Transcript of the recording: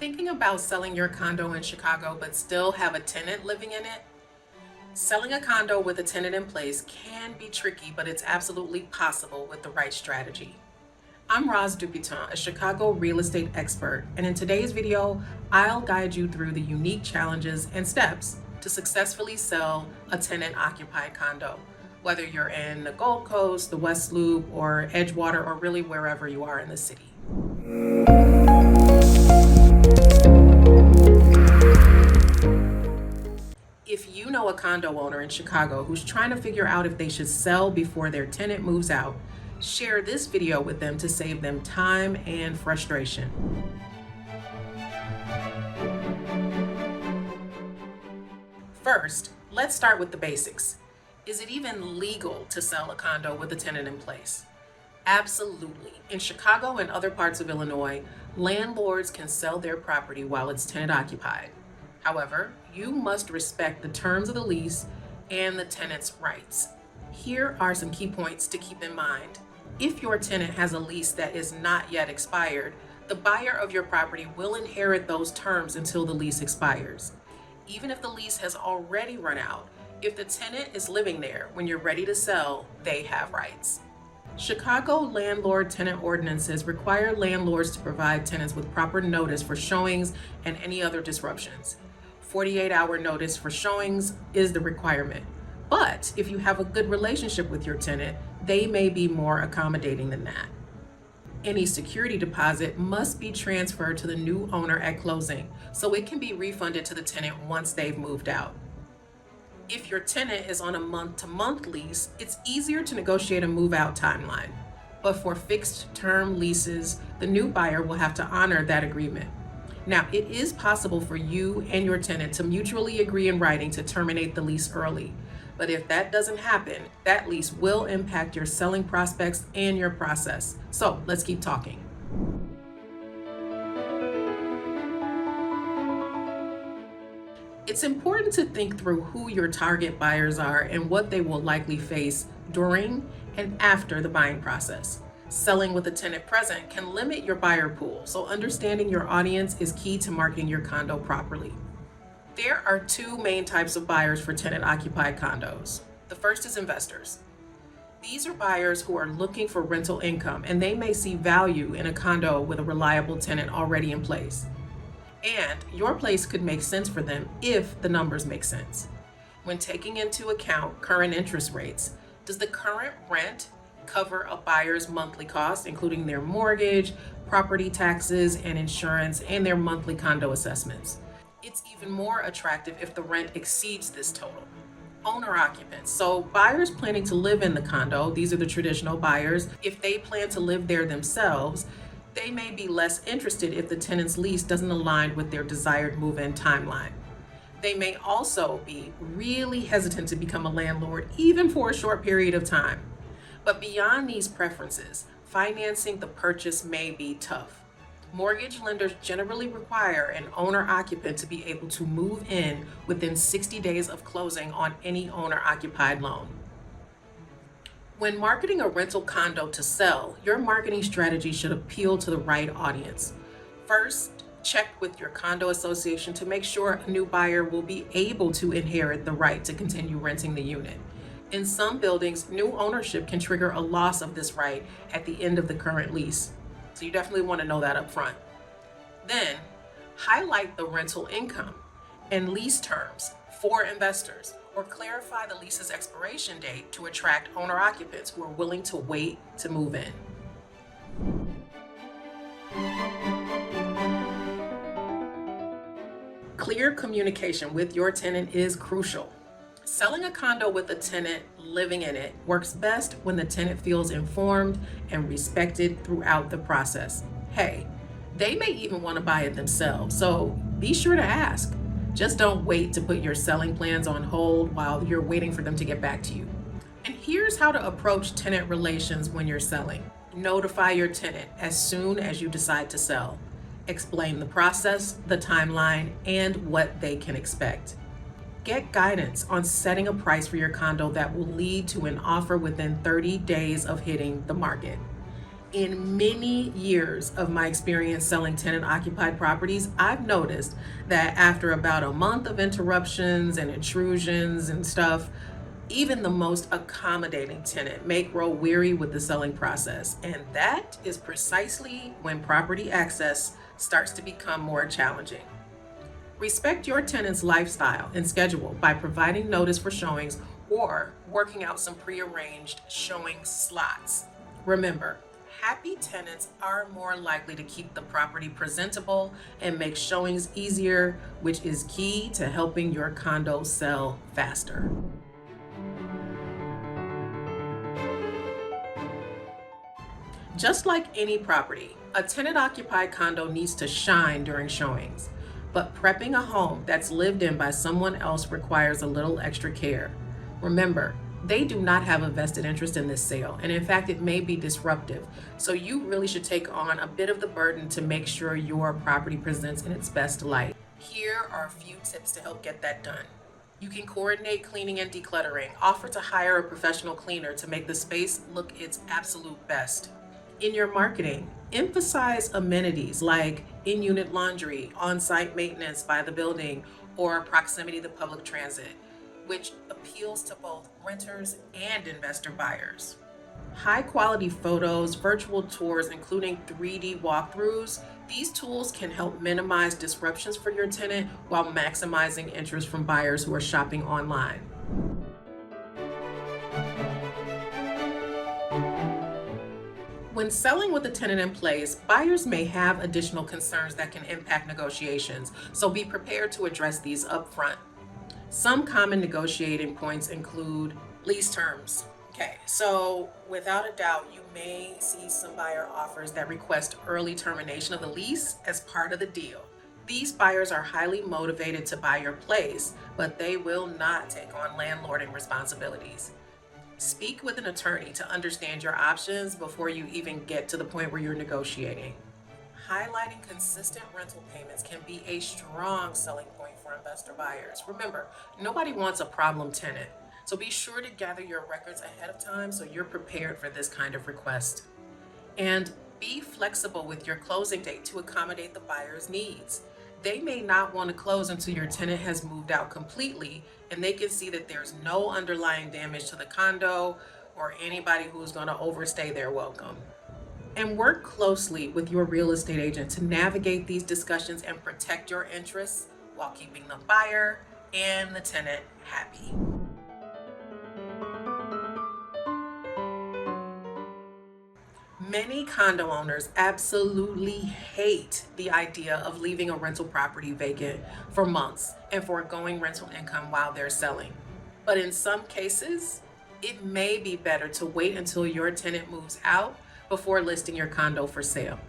Thinking about selling your condo in Chicago but still have a tenant living in it? Selling a condo with a tenant in place can be tricky, but it's absolutely possible with the right strategy. I'm Dupiton, a Chicago real estate expert, and in today's video, I'll guide you through the unique challenges and steps to successfully sell a tenant-occupied condo, whether you're in the Gold Coast, the West Loop, or Edgewater, or really wherever you are in the city. If you know a condo owner in Chicago who's trying to figure out if they should sell before their tenant moves out, share this video with them to save them time and frustration. First, let's start with the basics. Is it even legal to sell a condo with a tenant in place? Absolutely. In Chicago and other parts of Illinois, landlords can sell their property while it's tenant occupied. However, you must respect the terms of the lease and the tenant's rights. Here are some key points to keep in mind. If your tenant has a lease that is not yet expired, the buyer of your property will inherit those terms until the lease expires. Even if the lease has already run out, if the tenant is living there when you're ready to sell, they have rights. Chicago landlord-tenant ordinances require landlords to provide tenants with proper notice for showings and any other disruptions. 48-hour notice for showings is the requirement. But if you have a good relationship with your tenant, they may be more accommodating than that. Any security deposit must be transferred to the new owner at closing, so it can be refunded to the tenant once they've moved out. If your tenant is on a month-to-month lease, it's easier to negotiate a move-out timeline. But for fixed-term leases, the new buyer will have to honor that agreement. Now, it is possible for you and your tenant to mutually agree in writing to terminate the lease early. But if that doesn't happen, that lease will impact your selling prospects and your process. So let's keep talking. It's important to think through who your target buyers are and what they will likely face during and after the buying process. Selling with a tenant present can limit your buyer pool, so understanding your audience is key to marketing your condo properly. There are two main types of buyers for tenant-occupied condos. The first is investors. These are buyers who are looking for rental income, and they may see value in a condo with a reliable tenant already in place. And your place could make sense for them if the numbers make sense. When taking into account current interest rates, does the current rent cover a buyer's monthly costs, including their mortgage, property taxes, and insurance, and their monthly condo assessments? It's even more attractive if the rent exceeds this total. Owner occupants, so buyers planning to live in the condo, these are the traditional buyers. If they plan to live there themselves, they may be less interested if the tenant's lease doesn't align with their desired move-in timeline. They may also be really hesitant to become a landlord, even for a short period of time. But beyond these preferences, financing the purchase may be tough. Mortgage lenders generally require an owner-occupant to be able to move in within 60 days of closing on any owner-occupied loan. When marketing a rental condo to sell, your marketing strategy should appeal to the right audience. First, check with your condo association to make sure a new buyer will be able to inherit the right to continue renting the unit. In some buildings, new ownership can trigger a loss of this right at the end of the current lease. So you definitely want to know that up front. Then, highlight the rental income and lease terms for investors, or clarify the lease's expiration date to attract owner-occupants who are willing to wait to move in. Clear communication with your tenant is crucial. Selling a condo with a tenant living in it works best when the tenant feels informed and respected throughout the process. Hey, they may even want to buy it themselves, so be sure to ask. Just don't wait to put your selling plans on hold while you're waiting for them to get back to you. And here's how to approach tenant relations when you're selling. Notify your tenant as soon as you decide to sell. Explain the process, the timeline, and what they can expect. Get guidance on setting a price for your condo that will lead to an offer within 30 days of hitting the market. In many years of my experience selling tenant occupied properties, I've noticed that after about a month of interruptions and intrusions and stuff, even the most accommodating tenant may grow weary with the selling process. And that is precisely when property access starts to become more challenging. Respect your tenant's lifestyle and schedule by providing notice for showings or working out some prearranged showing slots. Remember, happy tenants are more likely to keep the property presentable and make showings easier, which is key to helping your condo sell faster. Just like any property, a tenant occupied condo needs to shine during showings. But prepping a home that's lived in by someone else requires a little extra care. Remember, they do not have a vested interest in this sale, and in fact, it may be disruptive. So you really should take on a bit of the burden to make sure your property presents in its best light. Here are a few tips to help get that done. You can coordinate cleaning and decluttering. Offer to hire a professional cleaner to make the space look its absolute best. In your marketing, emphasize amenities like in-unit laundry, on-site maintenance by the building, or proximity to public transit, which appeals to both renters and investor buyers. High-quality photos, virtual tours, including 3D walkthroughs, these tools can help minimize disruptions for your tenant while maximizing interest from buyers who are shopping online. When selling with a tenant in place, buyers may have additional concerns that can impact negotiations, so be prepared to address these upfront. Some common negotiating points include lease terms. Okay, so without a doubt, you may see some buyer offers that request early termination of the lease as part of the deal. These buyers are highly motivated to buy your place, but they will not take on landlording responsibilities. Speak with an attorney to understand your options before you even get to the point where you're negotiating. Highlighting consistent rental payments can be a strong selling point for investor buyers. Remember, nobody wants a problem tenant, so be sure to gather your records ahead of time so you're prepared for this kind of request. And be flexible with your closing date to accommodate the buyer's needs. They may not want to close until your tenant has moved out completely and they can see that there's no underlying damage to the condo or anybody who's going to overstay their welcome. And work closely with your real estate agent to navigate these discussions and protect your interests while keeping the buyer and the tenant happy. Many condo owners absolutely hate the idea of leaving a rental property vacant for months and foregoing rental income while they're selling. But in some cases, it may be better to wait until your tenant moves out before listing your condo for sale.